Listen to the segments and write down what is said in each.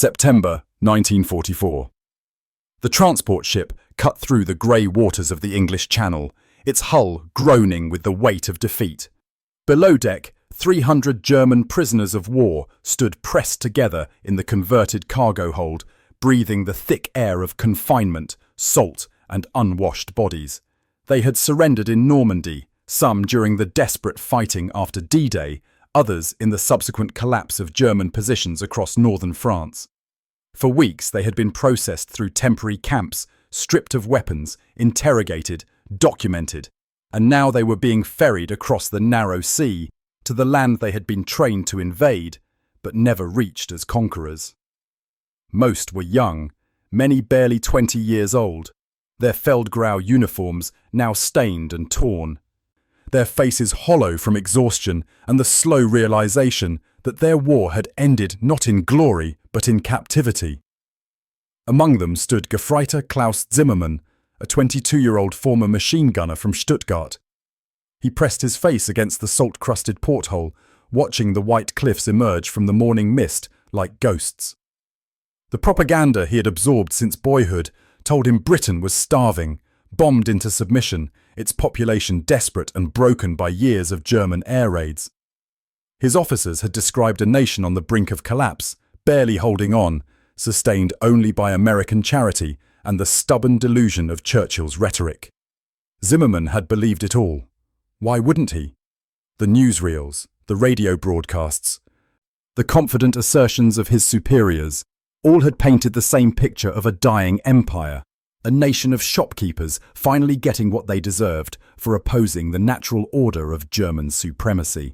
September 1944. The transport ship cut through the grey waters of the English Channel, its hull groaning with the weight of defeat. Below deck, 300 German prisoners of war stood pressed together in the converted cargo hold, breathing the thick air of confinement, salt, and unwashed bodies. They had surrendered in Normandy, some during the desperate fighting after D-Day, others in the subsequent collapse of German positions across northern France. For weeks they had been processed through temporary camps, stripped of weapons, interrogated, documented, and now they were being ferried across the narrow sea to the land they had been trained to invade, but never reached as conquerors. Most were young, many barely 20 years old, their Feldgrau uniforms now stained and torn, their faces hollow from exhaustion and the slow realization that their war had ended not in glory but in captivity. Among them stood Gefreiter Klaus Zimmerman, a 22-year-old former machine gunner from Stuttgart. He pressed his face against the salt-crusted porthole, watching the white cliffs emerge from the morning mist like ghosts. The propaganda he had absorbed since boyhood told him Britain was starving, bombed into submission, its population desperate and broken by years of German air raids. His officers had described a nation on the brink of collapse, barely holding on, sustained only by American charity and the stubborn delusion of Churchill's rhetoric. Zimmerman had believed it all. Why wouldn't he? The newsreels, the radio broadcasts, the confident assertions of his superiors, all had painted the same picture of a dying empire, a nation of shopkeepers finally getting what they deserved for opposing the natural order of German supremacy.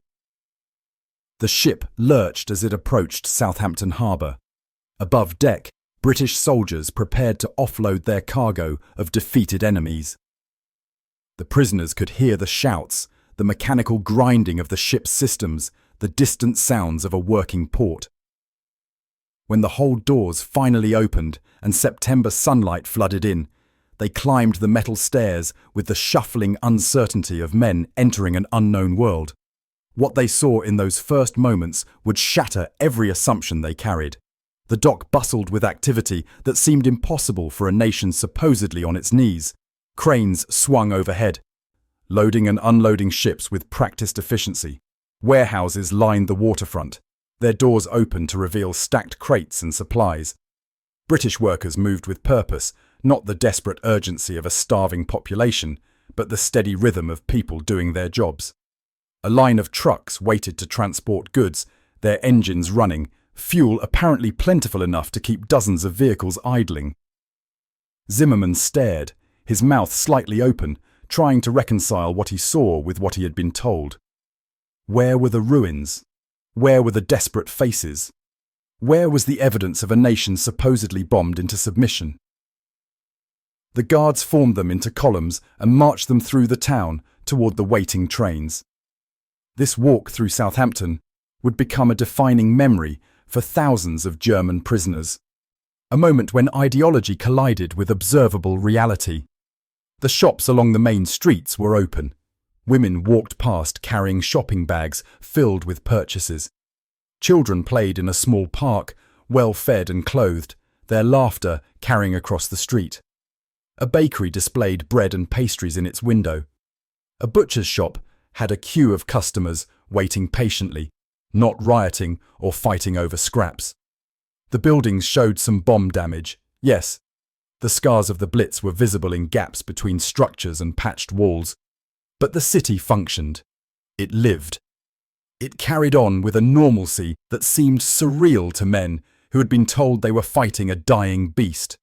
The ship lurched as it approached Southampton harbour. Above deck, British soldiers prepared to offload their cargo of defeated enemies. The prisoners could hear the shouts, the mechanical grinding of the ship's systems, the distant sounds of a working port. When the hold doors finally opened and September sunlight flooded in, they climbed the metal stairs with the shuffling uncertainty of men entering an unknown world. What they saw in those first moments would shatter every assumption they carried. The dock bustled with activity that seemed impossible for a nation supposedly on its knees. Cranes swung overhead, loading and unloading ships with practiced efficiency. Warehouses lined the waterfront, their doors open to reveal stacked crates and supplies. British workers moved with purpose, not the desperate urgency of a starving population, but the steady rhythm of people doing their jobs. A line of trucks waited to transport goods, their engines running, fuel apparently plentiful enough to keep dozens of vehicles idling. Zimmerman stared, his mouth slightly open, trying to reconcile what he saw with what he had been told. Where were the ruins? Where were the desperate faces? Where was the evidence of a nation supposedly bombed into submission? The guards formed them into columns and marched them through the town toward the waiting trains. This walk through Southampton would become a defining memory for thousands of German prisoners. A moment when ideology collided with observable reality. The shops along the main streets were open. Women walked past carrying shopping bags filled with purchases. Children played in a small park, well fed and clothed, their laughter carrying across the street. A bakery displayed bread and pastries in its window. A butcher's shop had a queue of customers waiting patiently, not rioting or fighting over scraps. The buildings showed some bomb damage, yes. The scars of the Blitz were visible in gaps between structures and patched walls. But the city functioned. It lived. It carried on with a normalcy that seemed surreal to men who had been told they were fighting a dying beast.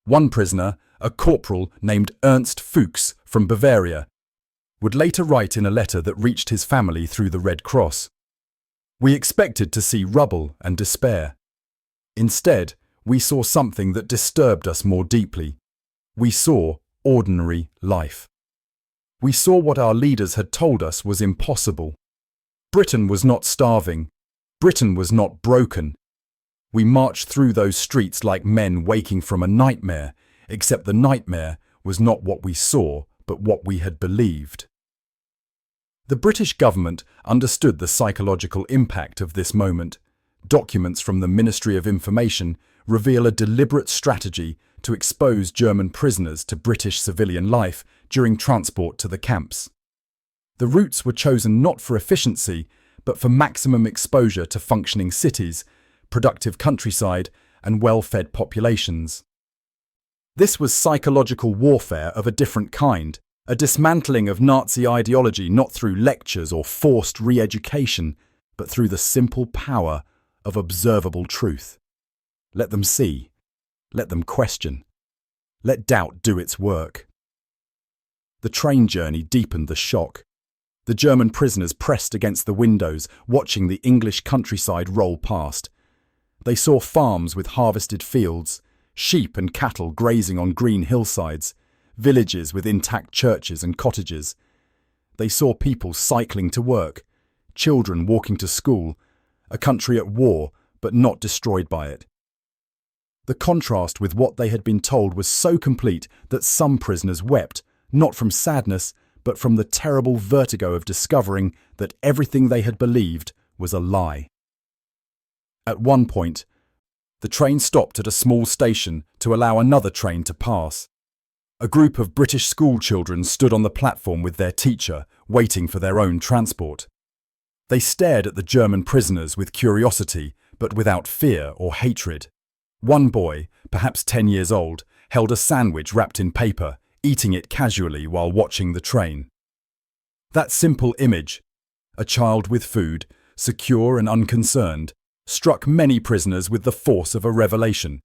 One prisoner, a corporal named Ernst Fuchs from Bavaria, would later write in a letter that reached his family through the Red Cross. We expected to see rubble and despair. Instead, we saw something that disturbed us more deeply. We saw ordinary life. We saw what our leaders had told us was impossible. Britain was not starving. Britain was not broken. We marched through those streets like men waking from a nightmare, except the nightmare was not what we saw, but what we had believed. The British government understood the psychological impact of this moment. documents from the Ministry of Information reveal a deliberate strategy to expose German prisoners to British civilian life during transport to the camps. The routes were chosen not for efficiency, but for maximum exposure to functioning cities, productive countryside, and well-fed populations. This was psychological warfare of a different kind, a dismantling of Nazi ideology not through lectures or forced re-education, but through the simple power of observable truth. Let them see. Let them question. Let doubt do its work. The train journey deepened the shock. The German prisoners pressed against the windows, watching the English countryside roll past. They saw farms with harvested fields, sheep and cattle grazing on green hillsides, villages with intact churches and cottages. They saw people cycling to work, children walking to school, a country at war but not destroyed by it. The contrast with what they had been told was so complete that some prisoners wept, not from sadness, but from the terrible vertigo of discovering that everything they had believed was a lie. At one point, the train stopped at a small station to allow another train to pass. A group of British school children stood on the platform with their teacher, waiting for their own transport. They stared at the German prisoners with curiosity, but without fear or hatred. One boy, perhaps 10 years old, held a sandwich wrapped in paper, eating it casually while watching the train. That simple image, a child with food, secure and unconcerned, struck many prisoners with the force of a revelation.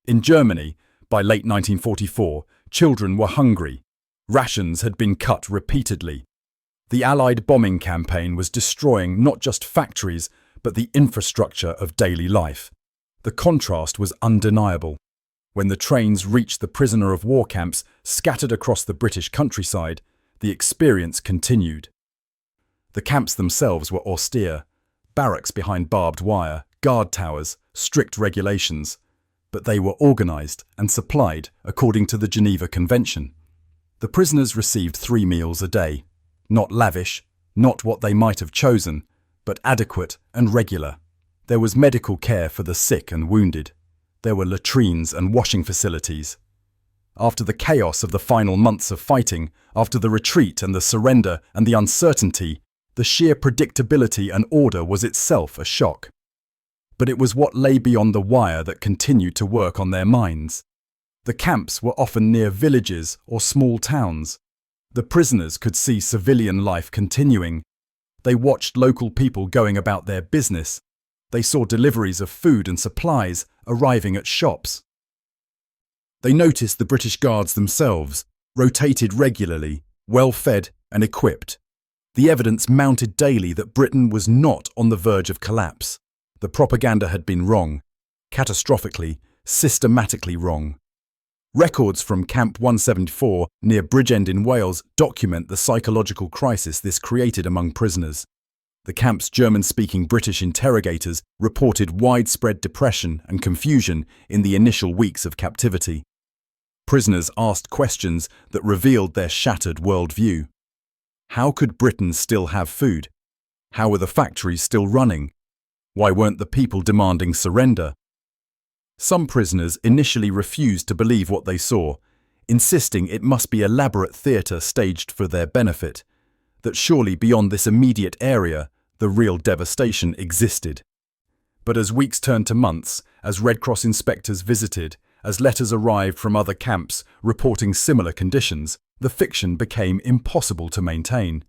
In Germany, by late 1944, children were hungry. Rations had been cut repeatedly. The Allied bombing campaign was destroying not just factories, but the infrastructure of daily life. The contrast was undeniable. When the trains reached the prisoner of war camps scattered across the British countryside, the experience continued. The camps themselves were austere, barracks behind barbed wire, guard towers, strict regulations, but they were organised and supplied according to the Geneva Convention. The prisoners received 3 meals a day, not lavish, not what they might have chosen, but adequate and regular. There was medical care for the sick and wounded. There were latrines and washing facilities. After the chaos of the final months of fighting, after the retreat and the surrender and the uncertainty, the sheer predictability and order was itself a shock. But it was what lay beyond the wire that continued to work on their minds. The camps were often near villages or small towns. The prisoners could see civilian life continuing. They watched local people going about their business. They saw deliveries of food and supplies arriving at shops. They noticed the British Guards themselves, rotated regularly, well-fed and equipped. The evidence mounted daily that Britain was not on the verge of collapse. The propaganda had been wrong, catastrophically, systematically wrong. Records from Camp 174 near Bridgend in Wales document the psychological crisis this created among prisoners. The camp's German-speaking British interrogators reported widespread depression and confusion in the initial weeks of captivity. Prisoners asked questions that revealed their shattered worldview. How could Britain still have food? How were the factories still running? Why weren't the people demanding surrender? Some prisoners initially refused to believe what they saw, insisting it must be elaborate theatre staged for their benefit, that surely beyond this immediate area, the real devastation existed. But as weeks turned to months, as Red Cross inspectors visited, as letters arrived from other camps reporting similar conditions, the fiction became impossible to maintain.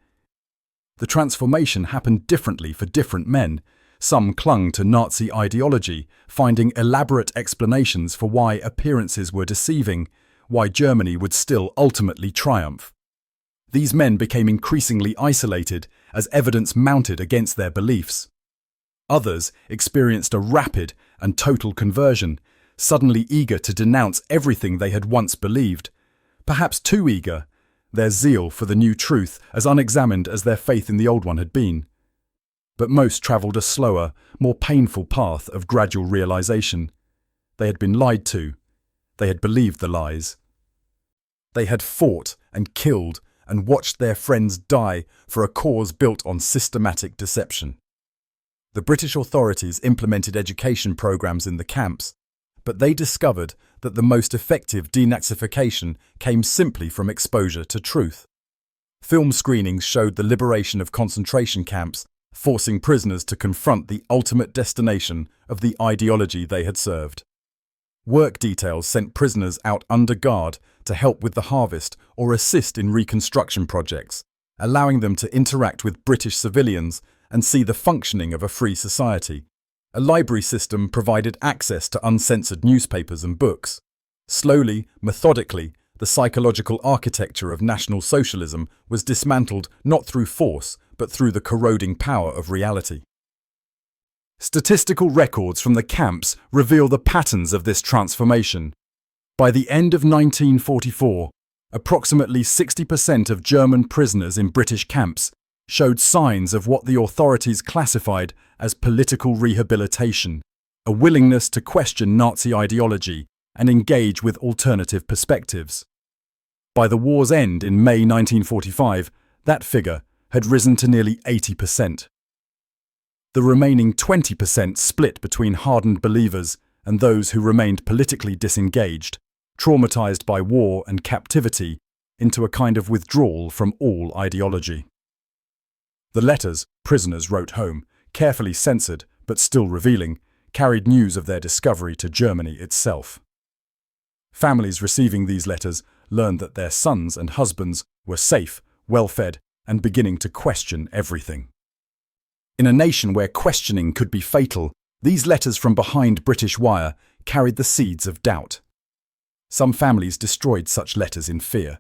The transformation happened differently for different men. Some clung to Nazi ideology, finding elaborate explanations for why appearances were deceiving, why Germany would still ultimately triumph. These men became increasingly isolated as evidence mounted against their beliefs. Others experienced a rapid and total conversion, suddenly eager to denounce everything they had once believed, perhaps too eager, their zeal for the new truth as unexamined as their faith in the old one had been. But most travelled a slower, more painful path of gradual realization. They had been lied to. They had believed the lies. They had fought and killed and watched their friends die for a cause built on systematic deception. The British authorities implemented education programs in the camps, but they discovered that the most effective denazification came simply from exposure to truth. Film screenings showed the liberation of concentration camps, forcing prisoners to confront the ultimate destination of the ideology they had served. Work details sent prisoners out under guard to help with the harvest or assist in reconstruction projects, allowing them to interact with British civilians and see the functioning of a free society. A library system provided access to uncensored newspapers and books. Slowly, methodically, the psychological architecture of National Socialism was dismantled not through force, but through the corroding power of reality. Statistical records from the camps reveal the patterns of this transformation. By the end of 1944, approximately 60% of German prisoners in British camps showed signs of what the authorities classified as political rehabilitation, a willingness to question Nazi ideology and engage with alternative perspectives. By the war's end in May 1945, that figure had risen to nearly 80%. The remaining 20% split between hardened believers and those who remained politically disengaged, traumatized by war and captivity, into a kind of withdrawal from all ideology. The letters prisoners wrote home, carefully censored but still revealing, carried news of their discovery to Germany itself. Families receiving these letters learned that their sons and husbands were safe, well-fed, and beginning to question everything. In a nation where questioning could be fatal, these letters from behind British wire carried the seeds of doubt. Some families destroyed such letters in fear.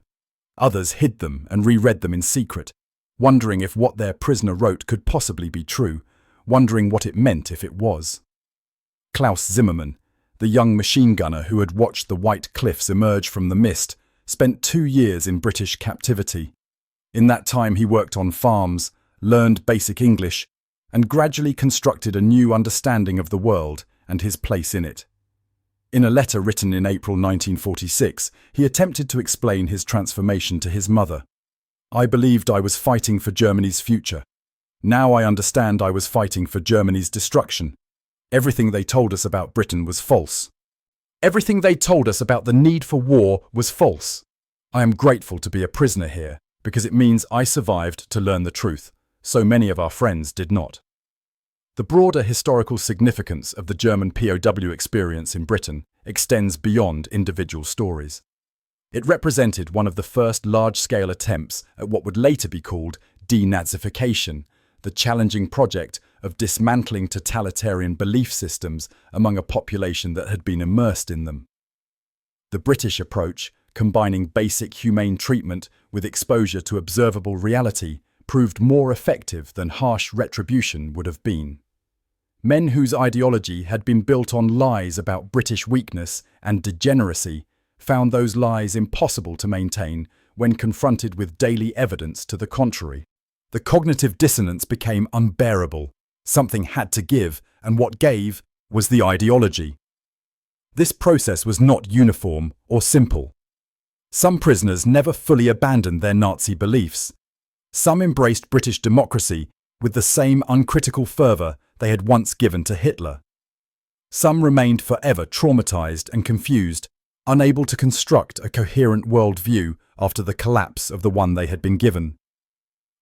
Others hid them and reread them in secret, wondering if what their prisoner wrote could possibly be true, wondering what it meant if it was. Klaus Zimmerman, the young machine gunner who had watched the white cliffs emerge from the mist, spent 2 years in British captivity. In that time he worked on farms, learned basic English, and gradually constructed a new understanding of the world and his place in it. In a letter written in April 1946, he attempted to explain his transformation to his mother. "I believed I was fighting for Germany's future. Now I understand I was fighting for Germany's destruction. Everything they told us about Britain was false. Everything they told us about the need for war was false. I am grateful to be a prisoner here, because it means I survived to learn the truth. So many of our friends did not." The broader historical significance of the German POW experience in Britain extends beyond individual stories. It represented one of the first large-scale attempts at what would later be called de-Nazification, the challenging project of dismantling totalitarian belief systems among a population that had been immersed in them. The British approach, combining basic humane treatment with exposure to observable reality, proved more effective than harsh retribution would have been. Men whose ideology had been built on lies about British weakness and degeneracy found those lies impossible to maintain when confronted with daily evidence to the contrary. The cognitive dissonance became unbearable. Something had to give, and what gave was the ideology. This process was not uniform or simple. Some prisoners never fully abandoned their Nazi beliefs. Some embraced British democracy with the same uncritical fervour they had once given to Hitler. Some remained forever traumatized and confused, unable to construct a coherent worldview after the collapse of the one they had been given.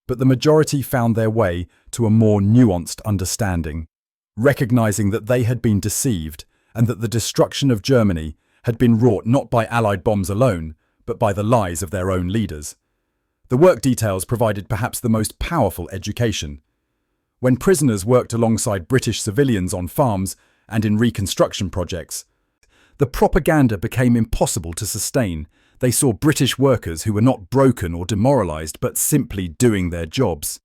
But the majority found their way to a more nuanced understanding, recognizing that they had been deceived and that the destruction of Germany had been wrought not by Allied bombs alone, but by the lies of their own leaders. The work details provided perhaps the most powerful education. When prisoners worked alongside British civilians on farms and in reconstruction projects, the propaganda became impossible to sustain. They saw British workers who were not broken or demoralized, but simply doing their jobs.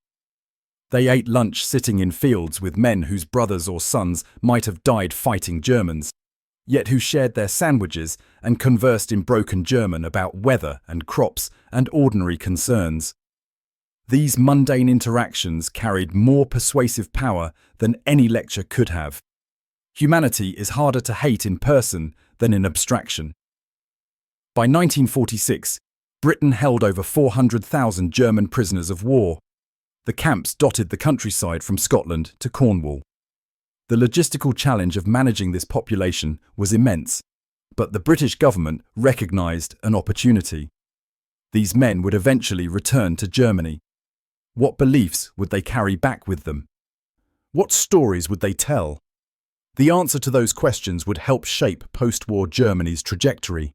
They ate lunch sitting in fields with men whose brothers or sons might have died fighting Germans, yet who shared their sandwiches and conversed in broken German about weather and crops and ordinary concerns. These mundane interactions carried more persuasive power than any lecture could have. Humanity is harder to hate in person than in abstraction. By 1946, Britain held over 400,000 German prisoners of war. The camps dotted the countryside from Scotland to Cornwall. The logistical challenge of managing this population was immense, but the British government recognised an opportunity. These men would eventually return to Germany. What beliefs would they carry back with them? What stories would they tell? The answer to those questions would help shape post-war Germany's trajectory.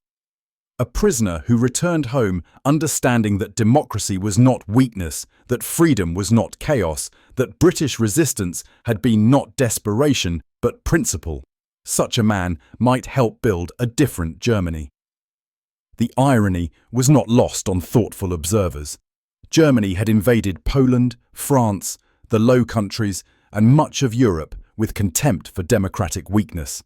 A prisoner who returned home understanding that democracy was not weakness, that freedom was not chaos, that British resistance had been not desperation but principle. Such a man might help build a different Germany. The irony was not lost on thoughtful observers. Germany had invaded Poland, France, the Low Countries, and much of Europe with contempt for democratic weakness.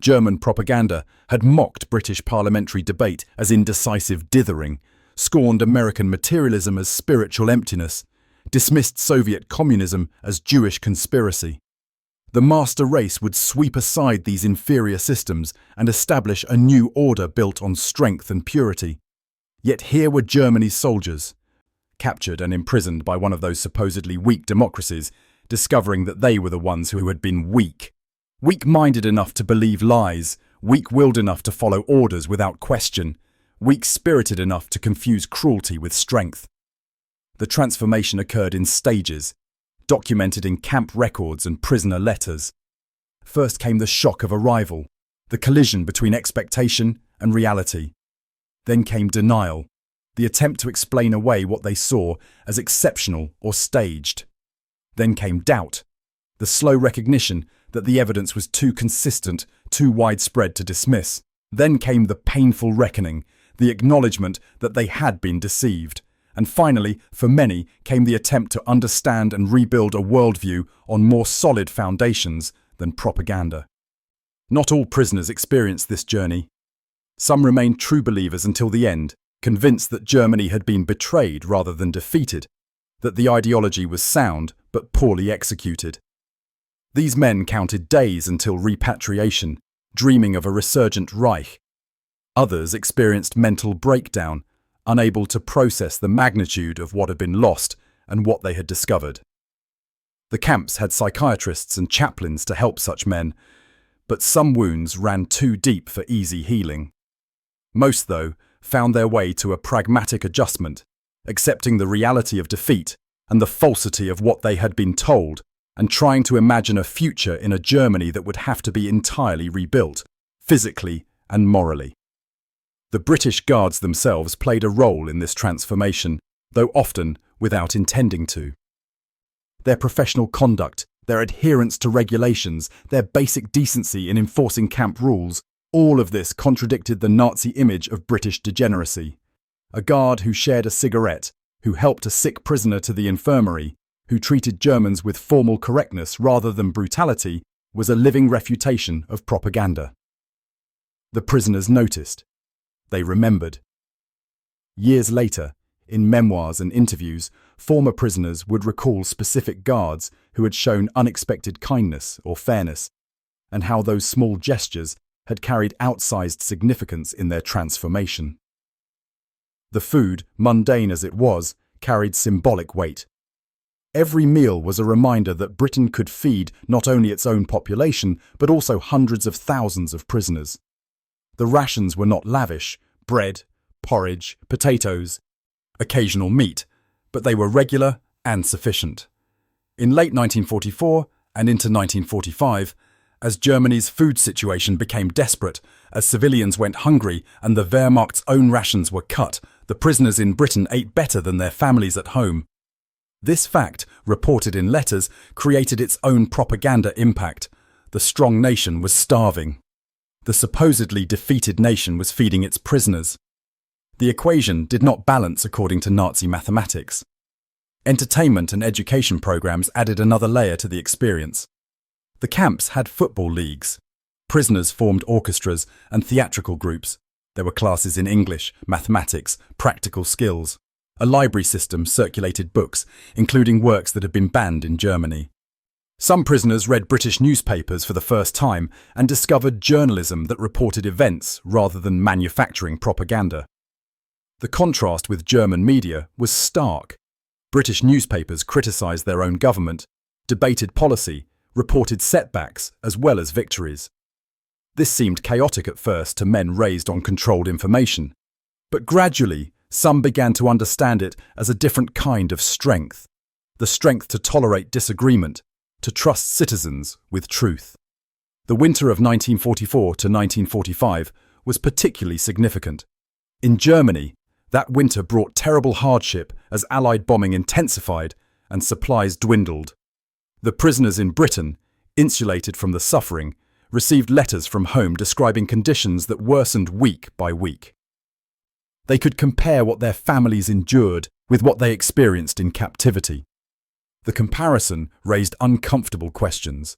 German propaganda had mocked British parliamentary debate as indecisive dithering, scorned American materialism as spiritual emptiness, dismissed Soviet communism as Jewish conspiracy. The master race would sweep aside these inferior systems and establish a new order built on strength and purity. Yet here were Germany's soldiers, captured and imprisoned by one of those supposedly weak democracies, discovering that they were the ones who had been weak-minded enough to believe lies, weak-willed enough to follow orders without question, weak-spirited enough to confuse cruelty with strength. The transformation occurred in stages, documented in camp records and prisoner letters. First came the shock of arrival, the collision between expectation and reality. Then came denial, the attempt to explain away what they saw as exceptional or staged. Then came doubt, the slow recognition that the evidence was too consistent, too widespread to dismiss. Then came the painful reckoning, the acknowledgement that they had been deceived. And finally, for many, came the attempt to understand and rebuild a worldview on more solid foundations than propaganda. Not all prisoners experienced this journey. Some remained true believers until the end, convinced that Germany had been betrayed rather than defeated, that the ideology was sound but poorly executed. These men counted days until repatriation, dreaming of a resurgent Reich. Others experienced mental breakdown, unable to process the magnitude of what had been lost and what they had discovered. The camps had psychiatrists and chaplains to help such men, but some wounds ran too deep for easy healing. Most, though, found their way to a pragmatic adjustment, accepting the reality of defeat and the falsity of what they had been told, and trying to imagine a future in a Germany that would have to be entirely rebuilt, physically and morally. The British Guards themselves played a role in this transformation, though often without intending to. Their professional conduct, their adherence to regulations, their basic decency in enforcing camp rules, all of this contradicted the Nazi image of British degeneracy. A guard who shared a cigarette, who helped a sick prisoner to the infirmary, who treated Germans with formal correctness rather than brutality, was a living refutation of propaganda. The prisoners noticed. They remembered. Years later, in memoirs and interviews, former prisoners would recall specific guards who had shown unexpected kindness or fairness, and how those small gestures had carried outsized significance in their transformation. The food, mundane as it was, carried symbolic weight. Every meal was a reminder that Britain could feed not only its own population, but also hundreds of thousands of prisoners. The rations were not lavish: bread, porridge, potatoes, occasional meat, but they were regular and sufficient. In late 1944 and into 1945, as Germany's food situation became desperate, as civilians went hungry and the Wehrmacht's own rations were cut, the prisoners in Britain ate better than their families at home. This fact, reported in letters, created its own propaganda impact. The strong nation was starving. The supposedly defeated nation was feeding its prisoners. The equation did not balance according to Nazi mathematics. Entertainment and education programs added another layer to the experience. The camps had football leagues. Prisoners formed orchestras and theatrical groups. There were classes in English, mathematics, practical skills. A library system circulated books, including works that had been banned in Germany. Some prisoners read British newspapers for the first time and discovered journalism that reported events rather than manufacturing propaganda. The contrast with German media was stark. British newspapers criticised their own government, debated policy, reported setbacks as well as victories. This seemed chaotic at first to men raised on controlled information, but gradually some began to understand it as a different kind of strength, the strength to tolerate disagreement, to trust citizens with truth. The winter of 1944 to 1945 was particularly significant. In Germany, that winter brought terrible hardship as Allied bombing intensified and supplies dwindled. The prisoners in Britain, insulated from the suffering, received letters from home describing conditions that worsened week by week. They could compare what their families endured with what they experienced in captivity. The comparison raised uncomfortable questions.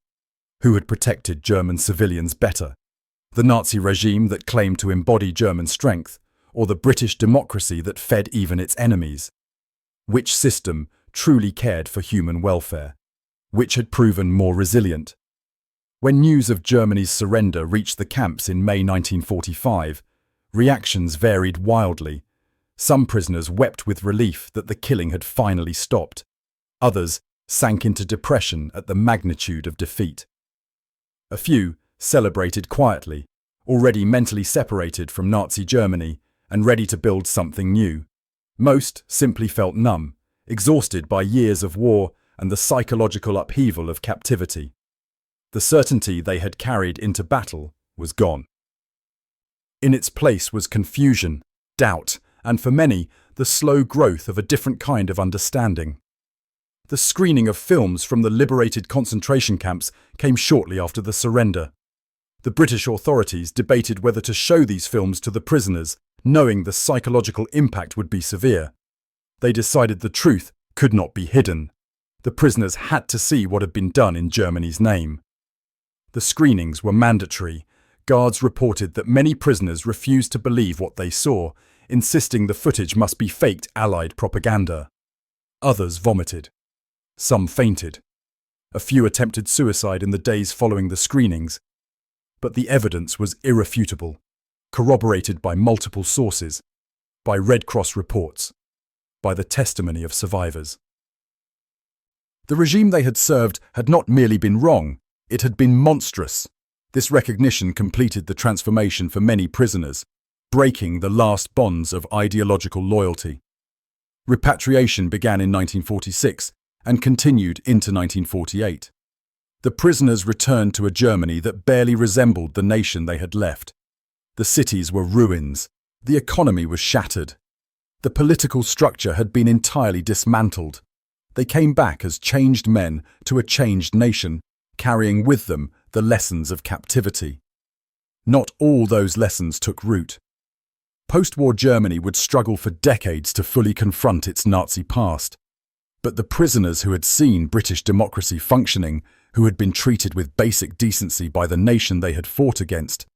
Who had protected German civilians better? The Nazi regime that claimed to embody German strength, or the British democracy that fed even its enemies? Which system truly cared for human welfare? Which had proven more resilient? When news of Germany's surrender reached the camps in May 1945, reactions varied wildly. Some prisoners wept with relief that the killing had finally stopped. Others sank into depression at the magnitude of defeat. A few celebrated quietly, already mentally separated from Nazi Germany and ready to build something new. Most simply felt numb, exhausted by years of war and the psychological upheaval of captivity. The certainty they had carried into battle was gone. In its place was confusion, doubt, and for many, the slow growth of a different kind of understanding. The screening of films from the liberated concentration camps came shortly after the surrender. The British authorities debated whether to show these films to the prisoners, knowing the psychological impact would be severe. They decided the truth could not be hidden. The prisoners had to see what had been done in Germany's name. The screenings were mandatory. Guards reported that many prisoners refused to believe what they saw, insisting the footage must be faked Allied propaganda. Others vomited. Some fainted. A few attempted suicide in the days following the screenings. But the evidence was irrefutable, corroborated by multiple sources, by Red Cross reports, by the testimony of survivors. The regime they had served had not merely been wrong, it had been monstrous. This recognition completed the transformation for many prisoners, breaking the last bonds of ideological loyalty. Repatriation began in 1946 and continued into 1948. The prisoners returned to a Germany that barely resembled the nation they had left. The cities were ruins. The economy was shattered. The political structure had been entirely dismantled. They came back as changed men to a changed nation, carrying with them the lessons of captivity. Not all those lessons took root. Post-war Germany would struggle for decades to fully confront its Nazi past. But the prisoners who had seen British democracy functioning, who had been treated with basic decency by the nation they had fought against,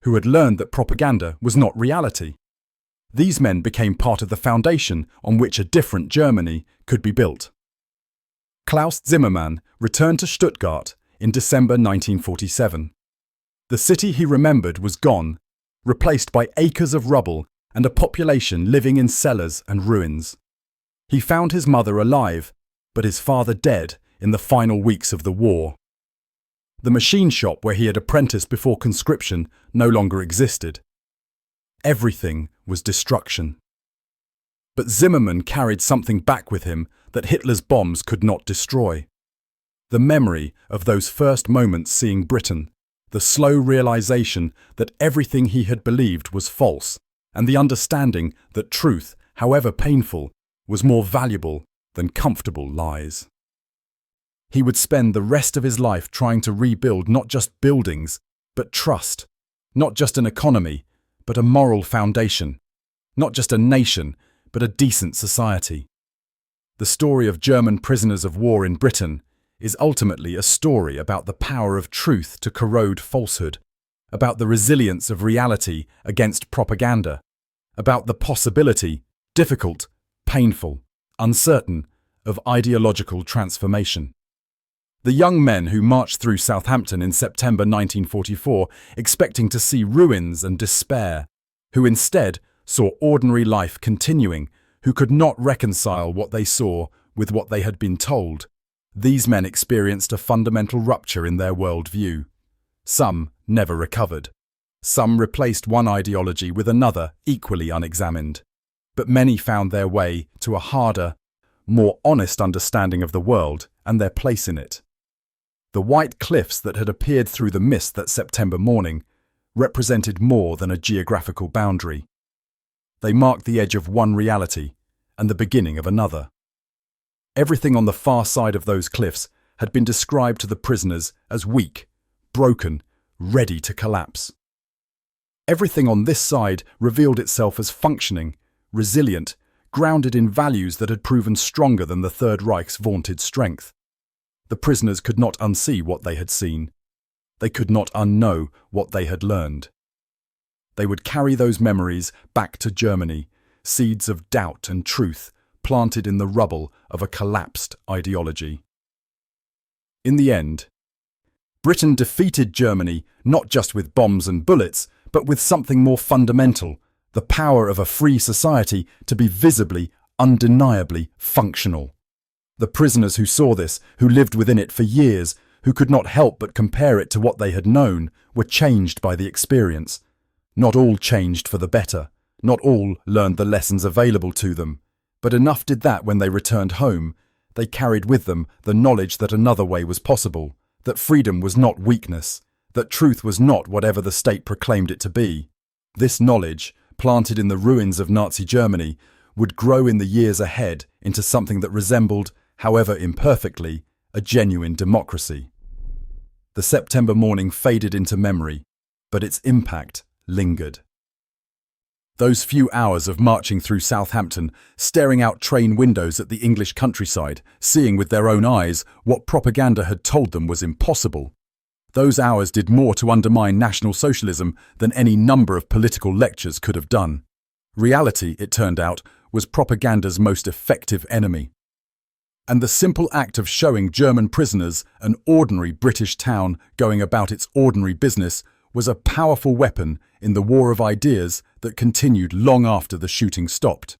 who had learned that propaganda was not reality, these men became part of the foundation on which a different Germany could be built. Klaus Zimmerman returned to Stuttgart in December 1947. The city he remembered was gone, replaced by acres of rubble and a population living in cellars and ruins. He found his mother alive, but his father dead in the final weeks of the war. The machine shop where he had apprenticed before conscription no longer existed. Everything was destruction. But Zimmerman carried something back with him that Hitler's bombs could not destroy. The memory of those first moments seeing Britain, the slow realization that everything he had believed was false, and the understanding that truth, however painful, was more valuable than comfortable lies. He would spend the rest of his life trying to rebuild not just buildings, but trust, not just an economy, but a moral foundation, not just a nation, but a decent society. The story of German prisoners of war in Britain is ultimately a story about the power of truth to corrode falsehood, about the resilience of reality against propaganda, about the possibility, difficult, painful, uncertain, of ideological transformation. The young men who marched through Southampton in September 1944 expecting to see ruins and despair, who instead saw ordinary life continuing, who could not reconcile what they saw with what they had been told, These men experienced a fundamental rupture in their worldview. Some never recovered. Some replaced one ideology with another equally unexamined. But many found their way to a harder, more honest understanding of the world and their place in it. The white cliffs that had appeared through the mist that September morning represented more than a geographical boundary. They marked the edge of one reality and the beginning of another. Everything on the far side of those cliffs had been described to the prisoners as weak, broken, ready to collapse. Everything on this side revealed itself as functioning, resilient, grounded in values that had proven stronger than the Third Reich's vaunted strength. The prisoners could not unsee what they had seen. They could not unknow what they had learned. They would carry those memories back to Germany, seeds of doubt and truth planted in the rubble of a collapsed ideology. In the end, Britain defeated Germany not just with bombs and bullets, but with something more fundamental, the power of a free society to be visibly, undeniably functional. The prisoners who saw this, who lived within it for years, who could not help but compare it to what they had known, were changed by the experience. Not all changed for the better. Not all learned the lessons available to them. But enough did that when they returned home. They carried with them the knowledge that another way was possible, that freedom was not weakness, that truth was not whatever the state proclaimed it to be. This knowledge, planted in the ruins of Nazi Germany, would grow in the years ahead into something that resembled, however imperfectly, a genuine democracy. The September morning faded into memory, but its impact lingered. Those few hours of marching through Southampton, staring out train windows at the English countryside, seeing with their own eyes what propaganda had told them was impossible. Those hours did more to undermine National Socialism than any number of political lectures could have done. Reality, it turned out, was propaganda's most effective enemy. And the simple act of showing German prisoners an ordinary British town going about its ordinary business was a powerful weapon in the war of ideas that continued long after the shooting stopped.